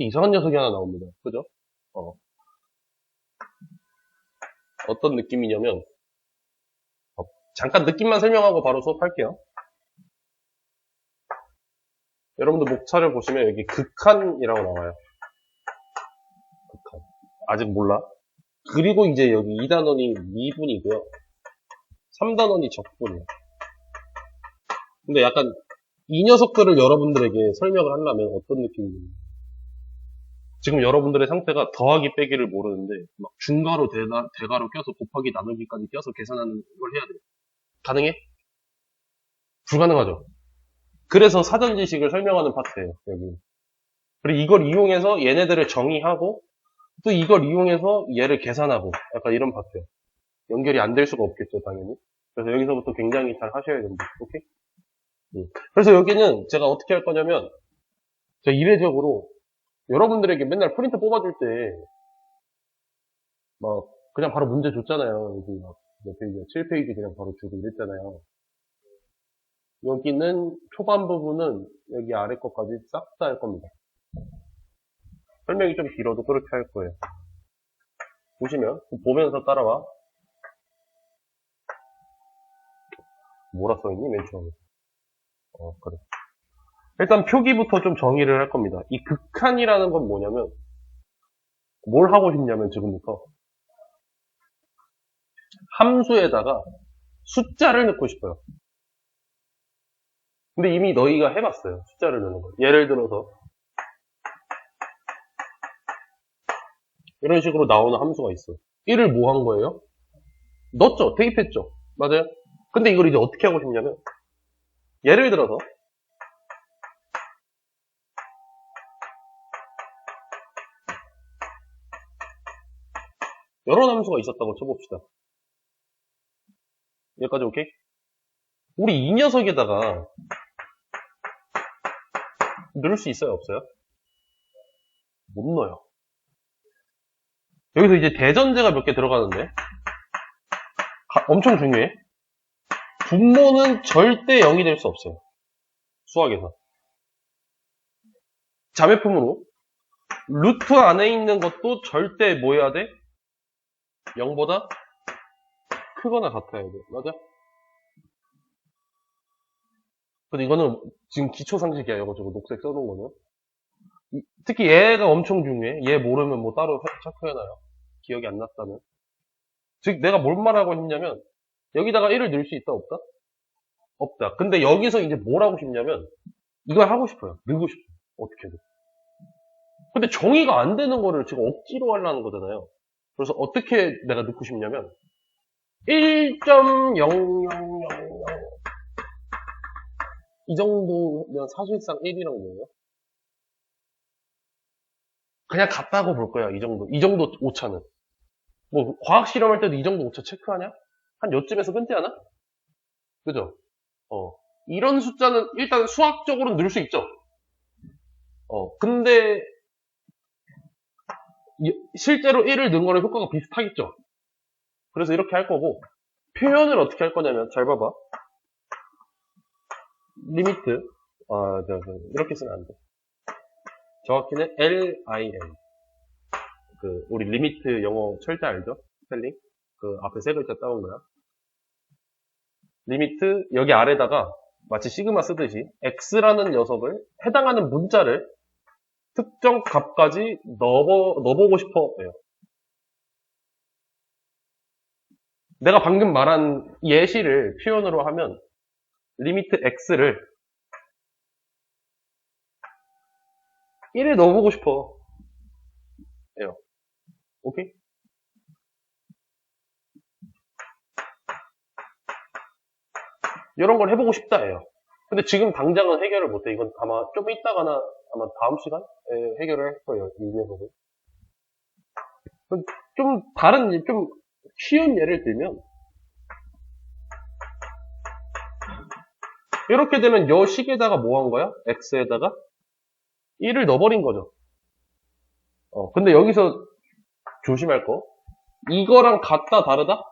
이상한 녀석이 하나 나옵니다. 그죠? 어떤 느낌이냐면, 잠깐 느낌만 설명하고 바로 수업할게요. 여러분들 목차를 보시면 여기 극한이라고 나와요. 극한. 아직 몰라. 그리고 이제 여기 2단원이 미분이고요. 3단원이 적분이에요. 근데 약간 이 녀석들을 여러분들에게 설명을 하려면 어떤 느낌이에요? 지금 여러분들의 상태가 더하기 빼기를 모르는데 막 중가로 대가로 껴서 곱하기 나누기까지 껴서 계산하는 걸 해야 돼요. 가능해? 불가능하죠. 그래서 사전 지식을 설명하는 파트예요. 여기. 그리고 이걸 이용해서 얘네들을 정의하고 또 이걸 이용해서 얘를 계산하고 약간 이런 파트예요. 연결이 안 될 수가 없겠죠, 당연히. 그래서 여기서부터 굉장히 잘 하셔야 됩니다. 오케이? 그래서 여기는 제가 어떻게 할 거냐면 제가 이례적으로 여러분들에게 맨날 프린트 뽑아줄 때 막 그냥 바로 문제 줬잖아요. 여기 막 몇 페이지야? 7페이지 그냥 바로 주고 이랬잖아요. 여기는 초반 부분은 여기 아래 것까지 싹 다 할 겁니다. 설명이 좀 길어도 그렇게 할 거예요. 보시면 보면서 따라와. 뭐라 써있니? 맨 처음에. 그래. 일단 표기부터 좀 정의를 할 겁니다. 이 극한이라는 건 뭐냐면 뭘 하고 싶냐면 지금부터 함수에다가 숫자를 넣고 싶어요. 근데 이미 너희가 해봤어요. 숫자를 넣는 거. 예를 들어서 이런 식으로 나오는 함수가 있어. 1을 뭐 한 거예요? 넣었죠. 대입했죠. 맞아요? 근데 이걸 이제 어떻게 하고 싶냐면 예를 들어서 여러 함수가 있었다고 쳐봅시다. 여기까지 오케이? 우리 이 녀석에다가 넣을 수 있어요? 없어요? 못 넣어요. 여기서 이제 대전제가 몇 개 들어가는데 엄청 중요해. 분모는 절대 0이 될 수 없어요. 수학에서. 자매품으로 루트 안에 있는 것도 절대 뭐 해야 돼? 0보다 크거나 같아야 돼. 맞아? 근데 이거는 지금 기초상식이야. 이거 저거 녹색 써놓은 거는. 특히 얘가 엄청 중요해. 얘 모르면 뭐 따로 체크해놔요. 기억이 안 났다면. 즉 내가 뭘 말하고 싶냐면 여기다가 1을 넣을 수 있다 없다? 없다. 근데 여기서 이제 뭘 하고 싶냐면 이걸 하고 싶어요. 넣고 싶어요. 어떻게든. 근데 정의가 안 되는 거를 지금 억지로 하려는 거잖아요. 그래서 어떻게 내가 넣고 싶냐면 1.0000 이 정도면 사실상 1이라고 보여요. 그냥 같다고 볼 거야. 이 정도 오차는. 뭐 과학 실험할 때도 이 정도 오차 체크하냐? 한 요쯤에서 끊지 않아? 그죠? 이런 숫자는 일단 수학적으로 넣을 수 있죠. 근데 실제로 1을 넣은 거랑 효과가 비슷하겠죠. 그래서 이렇게 할 거고 표현을 어떻게 할 거냐면 잘 봐봐. 리미트 이렇게 쓰면 안 돼. 정확히는 LIM 우리 리미트 영어 철자 알죠? 스펠링 앞에 세 글자 따온 거야. 리미트 여기 아래다가 마치 시그마 쓰듯이 x라는 녀석을 해당하는 문자를 특정 값까지 넣어보고 싶어요. 내가 방금 말한 예시를 표현으로 하면 리미트 x를 1에 넣어보고 싶어. 예요. 오케이? 이런 걸 해보고 싶다예요. 근데 지금 당장은 해결을 못해. 이건 아마 좀 이따가나 아마 다음 시간에 해결을 할 거예요. 이 녀석은. 좀 다른 좀 쉬운 예를 들면 이렇게 되면 여 식에다가 뭐 한 거야? x에다가 1을 넣어버린 거죠. 근데 여기서 조심할 거 이거랑 같다 다르다?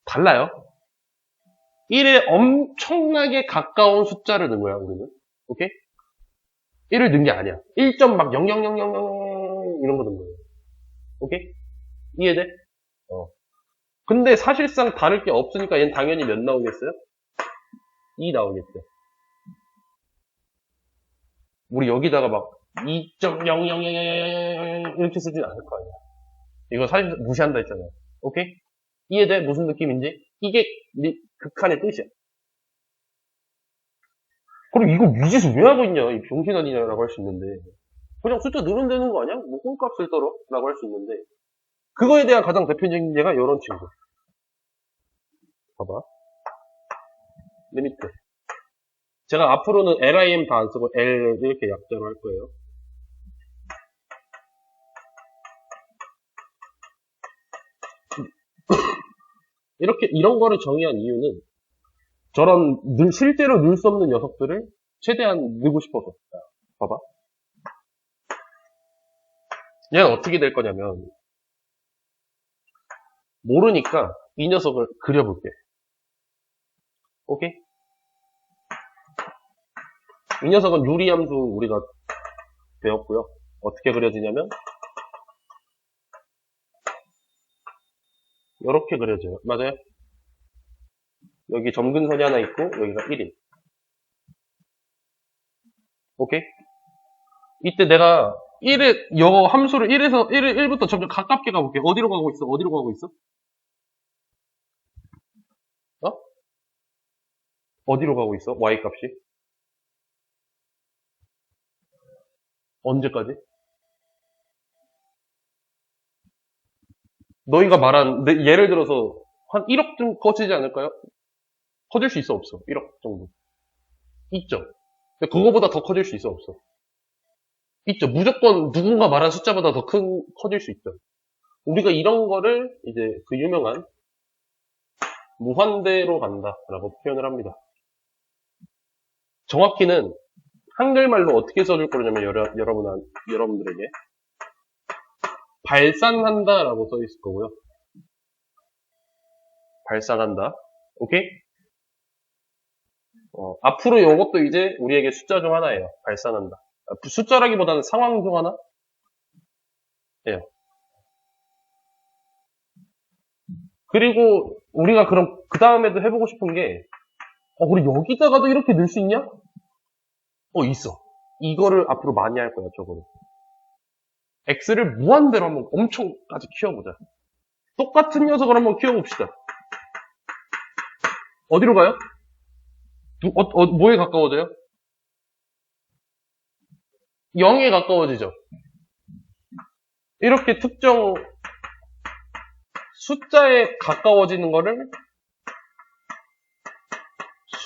달라요. 1에 엄청나게 가까운 숫자를 넣은 거야 우리는. 오케이? 1을 넣은 게 아니야. 1.000000 이런 거 넣은 거예요. 오케이? 이해돼? 근데 사실상 다를 게 없으니까 얘는 당연히 몇 나오겠어요? 2 나오겠죠. 우리 여기다가 막 2.0000 이렇게 쓰진 않을 거 아니야. 이거 사실 무시한다 했잖아요. 오케이? 이해돼? 무슨 느낌인지? 이게 극한의 뜻이야. 그럼 이거 미지수 왜 하고 있냐? 이 병신 아니냐라고 할 수 있는데. 그냥 숫자 넣으면 되는 거 아니야? 뭐 꼴값을 떨어? 라고 할 수 있는데. 그거에 대한 가장 대표적인 예가 이런 친구. 봐봐. 리미트. 제가 앞으로는 lim 다 안 쓰고 l 이렇게 약자로 할 거예요. 이런 거를 정의한 이유는 저런 실제로 넣을 수 없는 녀석들을 최대한 넣고 싶어서. 봐봐. 얘는 어떻게 될 거냐면 모르니까 이 녀석을 그려볼게. 오케이? 이 녀석은 유리함수 우리가 배웠고요. 어떻게 그려지냐면 이렇게 그려져요. 맞아요? 여기 점근선이 하나 있고 여기가 1인. 오케이? 이때 내가 요 함수를 1부터 점점 가깝게 가볼게. 어디로 가고 있어? 어디로 가고 있어? 어디로 가고 있어? y 값이? 언제까지? 너희가 말한 예를 들어서 한 1억쯤 커지지 않을까요? 커질 수 있어 없어? 1억 정도 있죠. 근데 그거보다 더 커질 수 있어 없어? 있죠. 무조건 누군가 말한 숫자보다 더 커질 수 있죠. 우리가 이런 거를 이제 그 유명한 무한대로 간다라고 표현을 합니다. 정확히는 한글말로 어떻게 써줄 거냐면 여러분들에게 발산한다라고 써 있을 거고요. 발산한다. 오케이? 앞으로 이것도 이제 우리에게 숫자 중 하나예요. 발산한다. 숫자라기보다는 상황 중 하나? 예요. 그리고 우리가 그럼 그 다음에도 해보고 싶은 게 우리 여기다가도 이렇게 넣을 수 있냐? 있어. 이거를 앞으로 많이 할 거야, 저거는. x를 무한대로 한번 엄청까지 키워보자. 똑같은 녀석을 한번 키워봅시다. 어디로 가요? 뭐에 가까워져요? 0에 가까워지죠. 이렇게 특정 숫자에 가까워지는 거를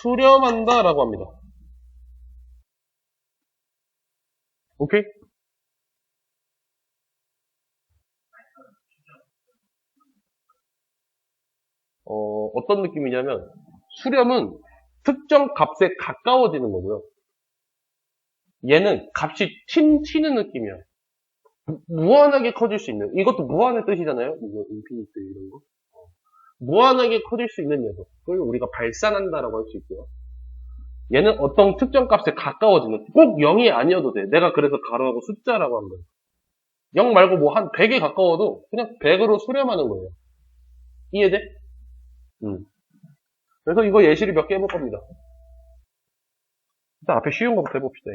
수렴한다라고 합니다. 오케이? 어떤 느낌이냐면 수렴은 특정 값에 가까워지는 거고요. 얘는 값이 튀는 느낌이야. 무한하게 커질 수 있는, 이것도 무한의 뜻이잖아요. 이거 인피니트 이런 거. 무한하게 커질 수 있는 녀석을 우리가 발산한다라고 할 수 있고요. 얘는 어떤 특정 값에 가까워지는, 꼭 0이 아니어도 돼. 내가 그래서 가로하고 숫자라고 한 거예요. 0 말고 뭐 한 100에 가까워도 그냥 100으로 수렴하는 거예요. 이해돼? 그래서 이거 예시를 몇 개 해볼 겁니다. 일단 앞에 쉬운 거부터 해봅시다.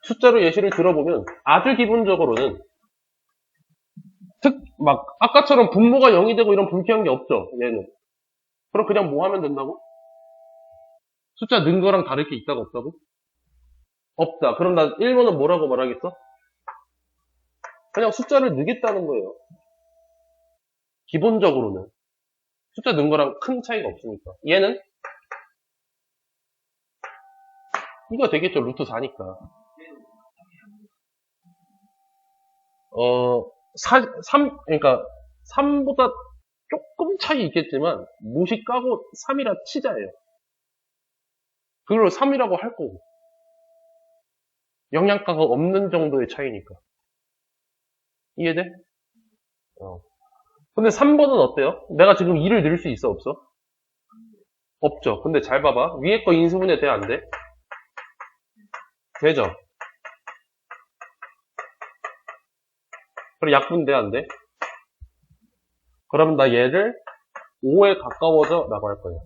숫자로 예시를 들어보면 아주 기본적으로는 아까처럼 분모가 0이 되고 이런 불쾌한 게 없죠. 얘는. 그럼 그냥 뭐 하면 된다고? 숫자 넣은 거랑 다를 게 있다고 없다고? 없다. 그럼 나 1번은 뭐라고 말하겠어? 그냥 숫자를 넣겠다는 거예요. 기본적으로는. 숫자 넣은 거랑 큰 차이가 없으니까. 얘는 이거 되겠죠. 루트 4니까. 3, 그러니까 3보다 조금 차이 있겠지만 무시 까고 3이라 치자예요. 그걸 3이라고 할 거고. 영양가가 없는 정도의 차이니까. 이해돼? 근데 3번은 어때요? 내가 지금 2를 넣을 수 있어 없어? 없죠. 근데 잘 봐봐. 위에 거 인수분해 돼, 안 돼? 되죠? 그리고 약분 돼, 안 돼? 그러면 나 얘를 5에 가까워져 라고 할 거예요.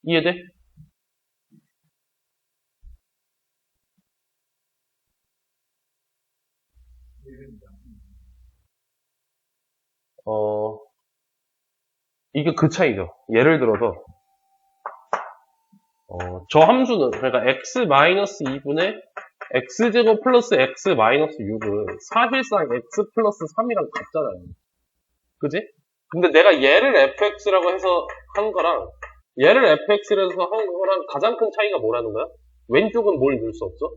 이해돼? 이게 그 차이죠. 예를 들어서 저 함수는 그러니까 x-2분의 x제곱 플러스 x-6은 사실상 x 플러스 3이랑 같잖아요. 그지? 근데 내가 얘를 fx라고 해서 한 거랑 얘를 fx라고 해서 한 거랑 가장 큰 차이가 뭐라는 거야? 왼쪽은 뭘 넣을 수 없어?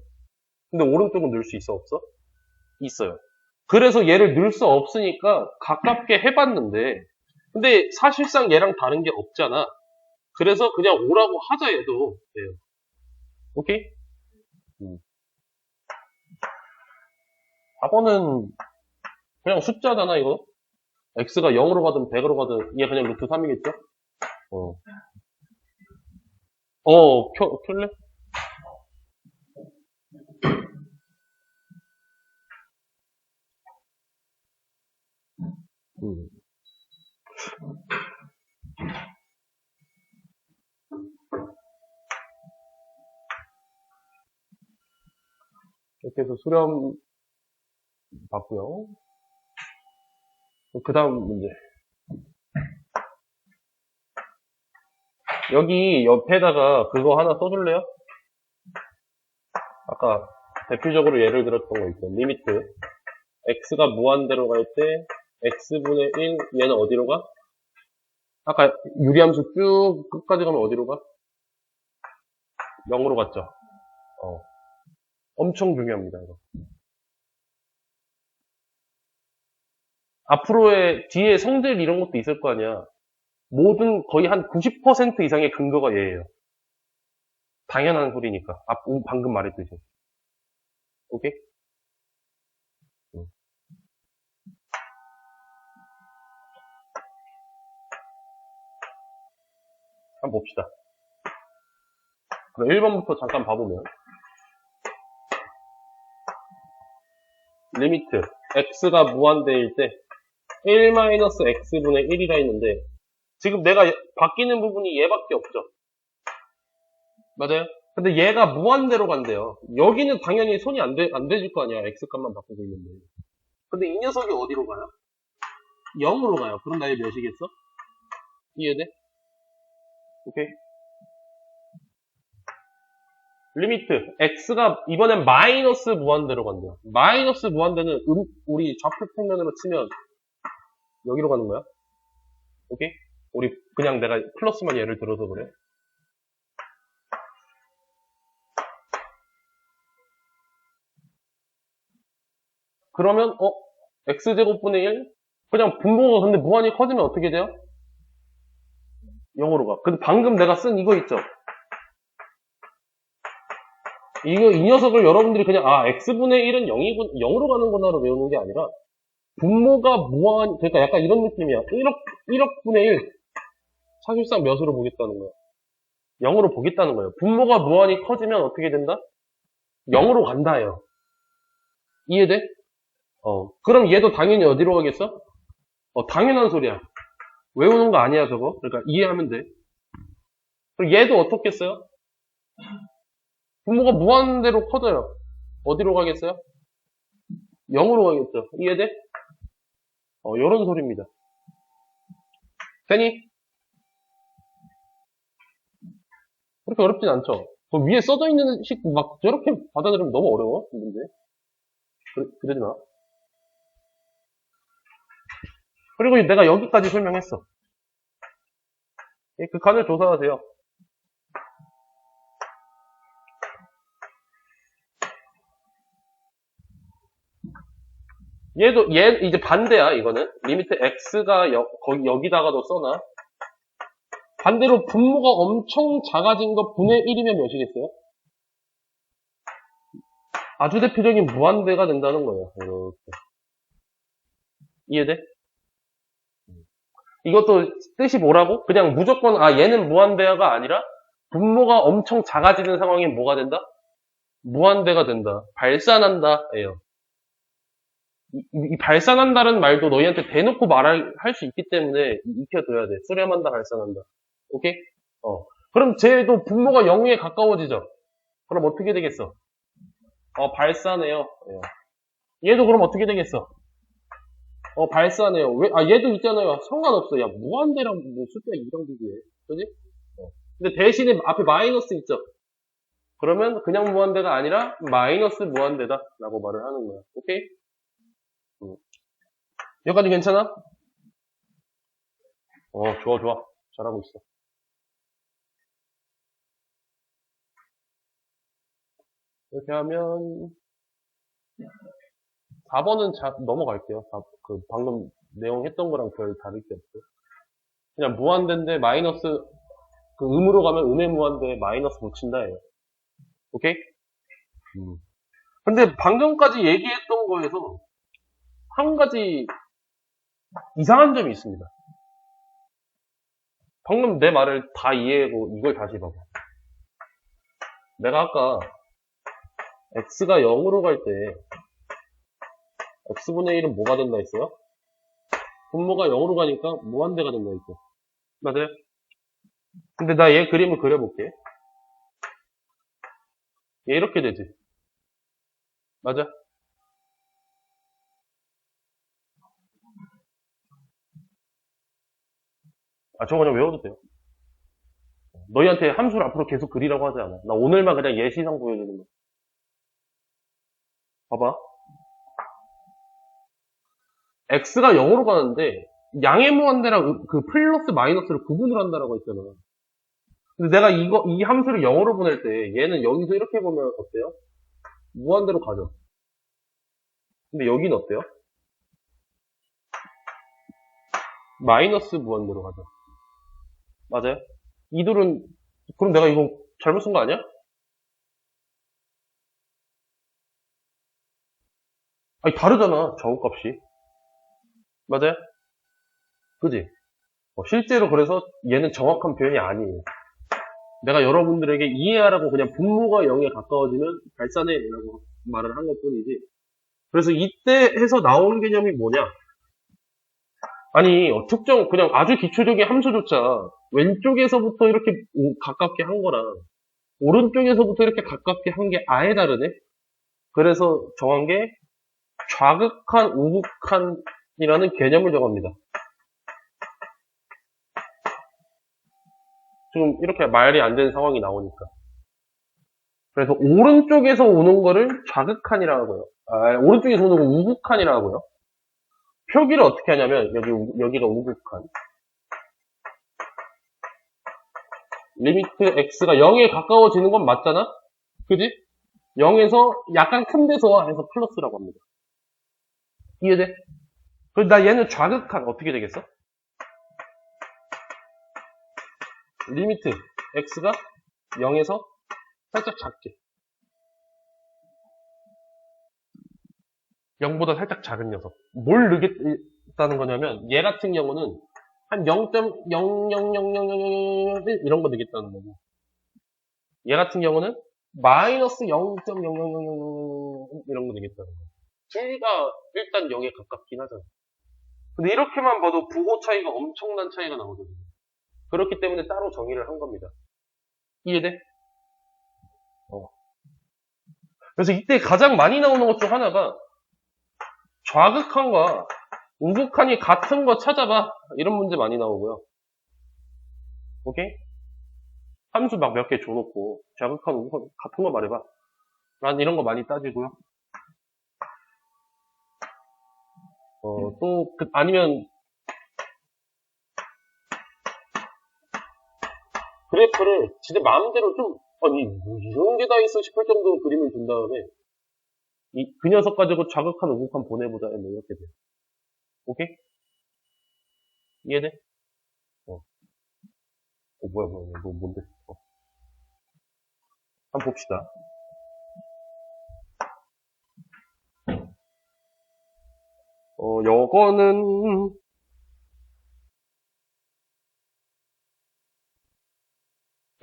근데 오른쪽은 넣을 수 있어 없어? 있어요. 그래서 얘를 넣을 수 없으니까 가깝게 해봤는데 근데 사실상 얘랑 다른 게 없잖아. 그래서 그냥 5라고 하자 얘도. 네. 오케이? 4번은 그냥 숫자잖아 이거. x가 0으로 가든 100으로 가든 얘 그냥 루트 3이겠죠? 켤래? 이렇게 해서 수렴 봤고요. 그 다음 문제. 여기 옆에다가 그거 하나 써줄래요? 아까 대표적으로 예를 들었던 거 있죠. 리미트. x가 무한대로 갈 때 x분의 1 얘는 어디로 가? 아까 유리함수 쭉 끝까지 가면 어디로 가? 0으로 갔죠. 엄청 중요합니다. 이거. 앞으로의 뒤에 성질 이런 것도 있을 거 아니야. 모든 거의 한 90% 이상의 근거가 얘예요. 당연한 소리니까. 방금 말했듯이. 오케이? 한번 봅시다. 그럼 1번부터 잠깐 봐보면 리미트 x가 무한대일 때 1-x분의 1이라 했는데 지금 내가 바뀌는 부분이 얘밖에 없죠. 맞아요? 근데 얘가 무한대로 간대요. 여기는 당연히 손이 안 대줄 거 아니야. x값만 바꾸고 있는데. 근데 이 녀석이 어디로 가요? 0으로 가요. 그럼 나의 몇이겠어? 이해돼? 오케이? 리미트 x가 이번엔 마이너스 무한대로 간대요. 마이너스 무한대는 우리 좌표 평면으로 치면 여기로 가는 거야. 오케이? 우리 그냥 내가 플러스만 예를 들어서 그래. 그러면 x제곱분의 1? 그냥 분모가 근데 무한히 커지면 어떻게 돼요? 0으로 가. 근데 방금 내가 쓴 이거 있죠? 이 녀석을 여러분들이 그냥 x분의 1은 0으로 가는구나로 외우는 게 아니라 분모가 무한, 그러니까 약간 이런 느낌이야. 1억분의 1. 사실상 몇으로 보겠다는 거야? 0으로 보겠다는 거예요. 분모가 무한히 커지면 어떻게 된다? 0으로 간다예요. 이해돼? 그럼 얘도 당연히 어디로 가겠어? 당연한 소리야. 외우는 거 아니야, 저거. 그러니까 이해하면 돼. 그리고 얘도 어떻겠어요? 분모가 무한대로 커져요. 어디로 가겠어요? 0으로 가겠죠. 이해돼? 요런 소리입니다. 되니? 그렇게 어렵진 않죠? 그 위에 써져 있는 식 막 저렇게 받아들이면 너무 어려워, 이 문제. 그러지 마. 그리고 내가 여기까지 설명했어. 그 칸을 조사하세요. 얘 이제 반대야, 이거는. 리미트 x가 여기다가도 써놔. 반대로 분모가 엄청 작아진 거 분의 1이면 몇이겠어요? 아주 대표적인 무한대가 된다는 거예요. 이렇게. 이해돼? 이것도 뜻이 뭐라고? 그냥 무조건, 얘는 무한대가 아니라, 분모가 엄청 작아지는 상황엔 뭐가 된다? 무한대가 된다. 발산한다. 예요. 이 발산한다는 말도 너희한테 대놓고 할 수 있기 때문에 익혀둬야 돼. 수렴한다, 발산한다. 오케이? 그럼 쟤도 분모가 0에 가까워지죠? 그럼 어떻게 되겠어? 발산해요. 얘도 그럼 어떻게 되겠어? 발산해요. 왜? 얘도 있잖아요. 상관없어. 야, 무한대랑 뭐 숫자 이랑 비교해. 그지? 근데 대신에 앞에 마이너스 있죠? 그러면 그냥 무한대가 아니라 마이너스 무한대다. 라고 말을 하는 거야. 오케이? 여기까지 괜찮아? 좋아, 좋아. 잘하고 있어. 이렇게 하면, 4번은 넘어갈게요. 방금 내용 했던 거랑 별 다를 게 없어요. 그냥 무한대인데 마이너스, 음으로 가면 음의 무한대에 마이너스 붙인다예요. 오케이? 근데 방금까지 얘기했던 거에서 한 가지 이상한 점이 있습니다. 방금 내 말을 다 이해하고 이걸 다시 봐봐. 내가 아까 x가 0으로 갈 때 x분의 1은 뭐가 된다 했어요? 분모가 0으로 가니까 무한대가 된다 했죠. 맞아요? 근데 나 얘 그림을 그려볼게. 얘 이렇게 되지. 맞아? 저거 그냥 외워도 돼요. 너희한테 함수를 앞으로 계속 그리라고 하지 않아. 나 오늘만 그냥 예시상 보여주는 거야. 봐봐. x가 0으로 가는데 양의 무한대랑 그 플러스 마이너스를 구분을 한다라고 했잖아. 근데 내가 이 함수를 0으로 보낼 때 얘는 여기서 이렇게 보면 어때요? 무한대로 가죠. 근데 여기는 어때요? 마이너스 무한대로 가죠. 맞아요? 이 둘은 그럼 내가 이거 잘못 쓴 거 아니야? 다르잖아. 정값이. 맞아요? 그지? 실제로 그래서 얘는 정확한 표현이 아니에요. 내가 여러분들에게 이해하라고 그냥 분모가 0에 가까워지면 발산해 라고 말을 한 것 뿐이지. 그래서 이때 해서 나온 개념이 뭐냐? 특정 그냥 아주 기초적인 함수조차 왼쪽에서부터 이렇게 가깝게 한 거랑 오른쪽에서부터 이렇게 가깝게 한 게 아예 다르네? 그래서 정한 게 좌극한, 우극한이라는 개념을 정합니다. 지금 이렇게 말이 안 되는 상황이 나오니까. 그래서 오른쪽에서 오는 거를 좌극한이라고 하고요. 오른쪽에서 오는 거 우극한이라고 하고요. 표기를 어떻게 하냐면 여기가 우극한. 리미트 x가 0에 가까워지는 건 맞잖아? 그지? 0에서 약간 큰 데서 해서 플러스라고 합니다. 이해돼? 그럼 나 얘는 좌극한 어떻게 되겠어? 리미트 x가 0에서 살짝 작게 0보다 살짝 작은 녀석. 뭘 넣겠다는 거냐면 얘 같은 경우는 한 0.00000 이런 거 넣겠다는 거고 얘 같은 경우는 마이너스 0.000 이런 거 넣겠다는 거고 얘가 일단 0에 가깝긴 하잖아. 근데 이렇게만 봐도 부호 차이가 엄청난 차이가 나거든요. 그렇기 때문에 따로 정의를 한 겁니다. 이해돼? 그래서 이때 가장 많이 나오는 것 중 하나가 좌극한과 우극한이 같은 거 찾아봐. 이런 문제 많이 나오고요. 오케이? 함수 막 몇 개 줘놓고 좌극한, 우극한 같은 거 말해봐. 난 이런 거 많이 따지고요. 아니면 그래프를 진짜 마음대로 좀 뭐 이런 게 다 있어 싶을 정도로 그림을 준 다음에 그 녀석 가지고 좌극한, 우극한 보내보자. 뭐 이렇게 돼. 오케이? 이해돼? 뭐야, 뭔데? 한번 봅시다. 요거는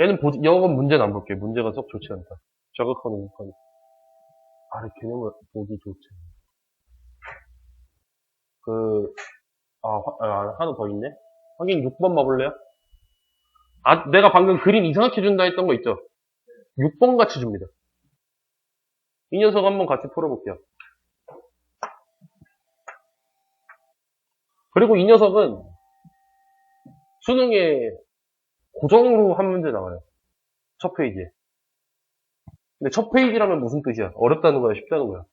영어는 문제는 안 볼게. 문제가 썩 좋지 않다. 저격하는 건. 개념을 보기 좋지. 하나 더 있네. 확인 6번 봐볼래요? 내가 방금 그림 이상하게 준다 했던 거 있죠? 6번 같이 줍니다. 이 녀석 한번 같이 풀어볼게요. 그리고 이 녀석은 수능에 고정으로 한 문제 나와요. 첫 페이지에. 근데 첫 페이지라면 무슨 뜻이야? 어렵다는 거야? 쉽다는 거야?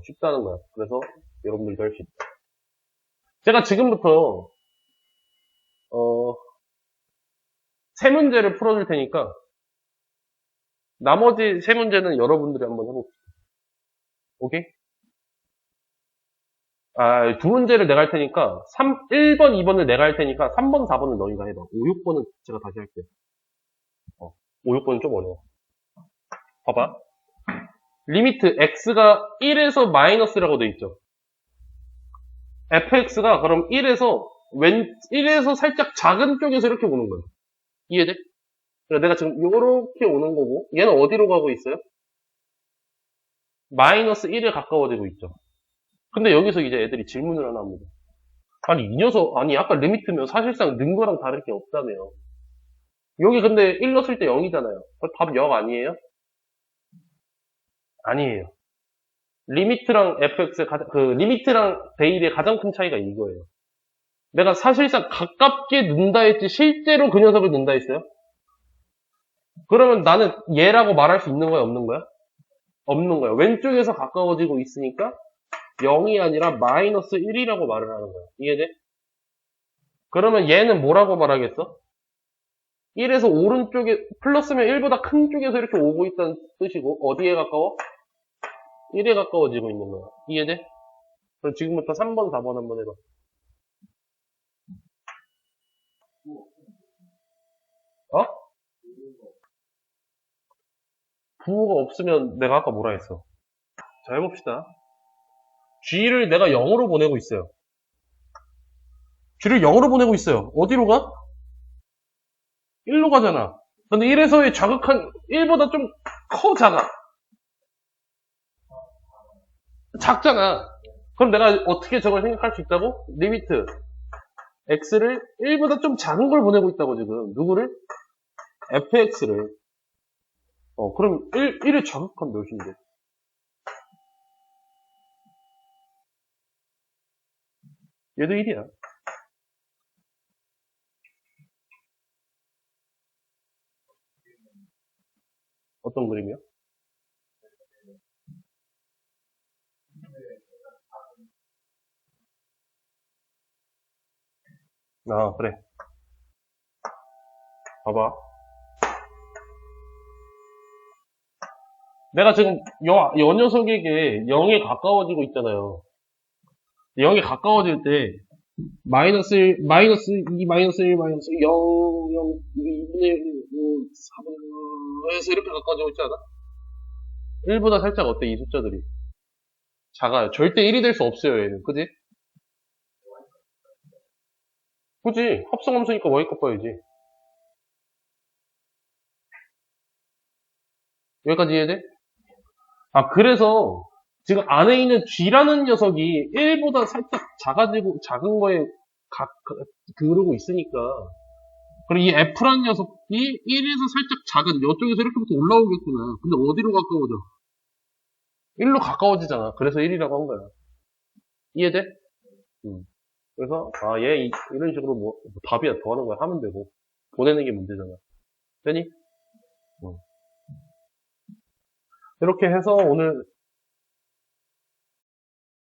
쉽다는 거야. 그래서 여러분들도 할 수 있다. 제가 지금부터 세 문제를 풀어줄 테니까 나머지 세 문제는 여러분들이 한번 해봅시다. 오케이? 두 문제를 내가 할 테니까 1번, 2번을 내가 할 테니까 3번, 4번을 너희가 해봐. 5, 6번은 제가 다시 할게요. 5, 6번은 좀 어려워. 봐봐. 리미트 x가 1에서 마이너스라고 돼 있죠. fx가 그럼 1에서 살짝 작은 쪽에서 이렇게 오는 거야. 이해돼? 그러니까 내가 지금 이렇게 오는 거고 얘는 어디로 가고 있어요? 마이너스 1에 가까워지고 있죠. 근데 여기서 이제 애들이 질문을 하나 합니다. 이 녀석, 아까 리미트면 사실상 는 거랑 다를 게 없다며. 여기 근데 1 넣었을 때 0이잖아요. 답 0 아니에요? 아니에요. 리미트랑 fx의 리미트랑 베일의 가장 큰 차이가 이거예요. 내가 사실상 가깝게 는다 했지 실제로 그 녀석을 는다 했어요? 그러면 나는 얘라고 말할 수 있는 거야, 없는 거야? 없는 거야. 왼쪽에서 가까워지고 있으니까 0이 아니라 마이너스 1이라고 말을 하는 거야. 이해돼? 그러면 얘는 뭐라고 말하겠어? 1에서 오른쪽에 플러스면 1보다 큰 쪽에서 이렇게 오고 있다는 뜻이고 어디에 가까워? 1에 가까워지고 있는 거야. 이해돼? 그럼 지금부터 3번, 4번 한번 해봐. 부호가 없으면 내가 아까 뭐라 했어? 자, 해봅시다. G를 내가 0으로 보내고 있어요. G를 0으로 보내고 있어요. 어디로 가? 1로 가잖아. 근데 1에서의 자극한 1보다 좀 작아. 작잖아. 그럼 내가 어떻게 저걸 생각할 수 있다고? 리미트 x를 1보다 좀 작은 걸 보내고 있다고 지금. 누구를? fx를. 그럼 1의 자극한 몇인데? 얘도 1이야. 어떤 그림이요? 그래. 봐봐. 내가 지금 요 녀석에게 0에 가까워지고 있잖아요. 0에 가까워질 때 마이너스 2, 마이너스 1, 마이너스 0, 0, 2분의 1, 4분에서 이렇게 가까워지고 있지 않아? 1보다 살짝 어때, 이 숫자들이? 작아요. 절대 1이 될 수 없어요, 얘는. 그지? 그지? 합성함수니까 y값 봐야지. 여기까지 이해돼? 그래서 지금 안에 있는 G라는 녀석이 1보다 살짝 작은 거에 그러고 있으니까. 그리고 이 F라는 녀석이 1에서 살짝 작은, 이쪽에서 이렇게부터 올라오겠구나. 근데 어디로 가까워져? 1로 가까워지잖아. 그래서 1이라고 한 거야. 이해돼? 그래서, 얘 이런 식으로 뭐 답이야 더 하는 거야. 하면 되고. 보내는 게 문제잖아. 되니? 이렇게 해서 오늘